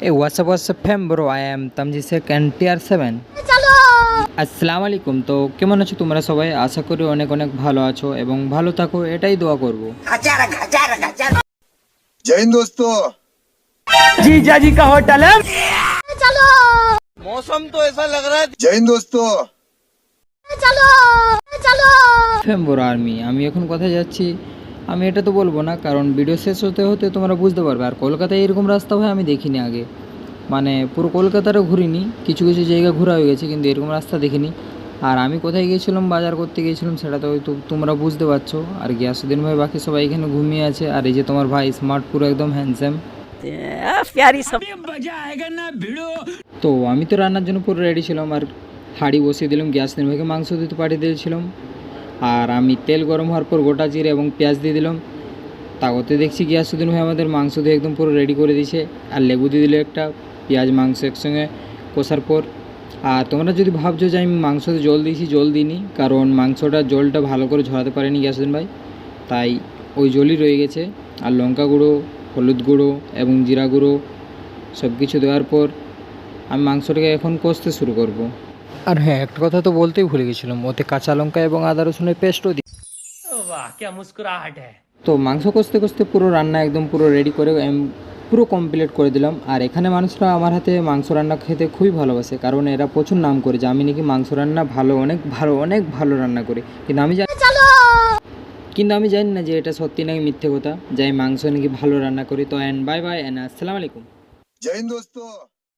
Hey, what's up fam bro, I am Tamjisek NTR7. আসসালামু আলাইকুম। তো কেমন আছো তোমরা সবাই? আশা করি অনেক অনেক ভালো আছো এবং ভালো থাকো, এটাই দোয়া করব। जय हिंद दोस्तों। जीजा जी का होटल है। मौसम तो ऐसा लग रहा है। जय हिंद दोस्तों। ফ্যাম বড় আর্মি, আমি এখন কোথায় যাচ্ছি আমি এটা তো বলবো না, কারণ ভিডিও শেষ হতে হতে তোমরা বুঝতে পারবে। আর কলকাতায় এরকম রাস্তা হয় আমি দেখিনি আগে, মানে পুরো কলকাতাটা ঘুরিনি, কিছু কিছু জায়গা ঘোরা হয়ে গেছে কিন্তু এরকম রাস্তা দেখিনি। আর আমি কোথায় গিয়েছিলাম, বাজার করতে গিয়েছিলাম, সেটা তো হয়তো তোমরা বুঝতে পারছো। আর গিয়াসুদ্দিন ভাই বাকি সবাই এখানে ঘুমিয়ে আছে, আর এই যে তোমার ভাই স্মার্ট পুরো একদম হ্যান্ডসাম। তো আমি তো রান্নার জন্য পুরো রেডি ছিলাম, আর হাঁড়ি বসিয়ে দিলাম, গিয়াসুদ্দিন ভাইকে মাংস দিতে পাঠিয়ে দিয়েছিলাম। আর আমি তেল গরম হওয়ার পর গোটা জিরে এবং পেঁয়াজ দিয়ে দিলাম। তাগতে দেখছি গিয়াসুদ্দিন ভাই আমাদের মাংস দিয়ে একদম পুরো রেডি করে দিয়েছে, আর লেবু দিয়ে দিল একটা, পেঁয়াজ মাংস একসঙ্গে কষার পর। আর তোমরা যদি ভাবছো যে আমি মাংসতে জল দিয়েছি, জল দিইনি, কারণ মাংসটা জলটা ভালো করে ঝরাতে পারেনি গিয়াসুদ্দিন ভাই, তাই ওই জলই রয়ে গেছে। আর লঙ্কা গুঁড়ো, হলুদ গুঁড়ো এবং জিরা গুঁড়ো সব কিছু দেওয়ার পর আমি মাংসটাকে এখন কষতে শুরু করব। আর হ্যাঁ, একটা কথা তো বলতেই ভুলে গেছিলাম, ওতে কাঁচা লঙ্কা এবং আদা রসুনের পেস্টও দিই। তো মাংস কষতে কষতে পুরো রান্না একদম পুরো রেডি করে পুরো কমপ্লিট করে দিলাম। আর এখানে মানুষরা আমার হাতে মাংস রান্না খেতে খুবই ভালোবাসে, কারণ এরা প্রচুর নাম করে যে আমি নাকি মাংস রান্না অনেক ভালো রান্না করি। কিন্তু আমি জানি না যে এটা সত্যি নাকি মিথ্যে কথা, যে আমি মাংস নাকি ভালো রান্না করি। তো বাই বাই, আসসালামু আলাইকুম। जय हिंद दोस्तों।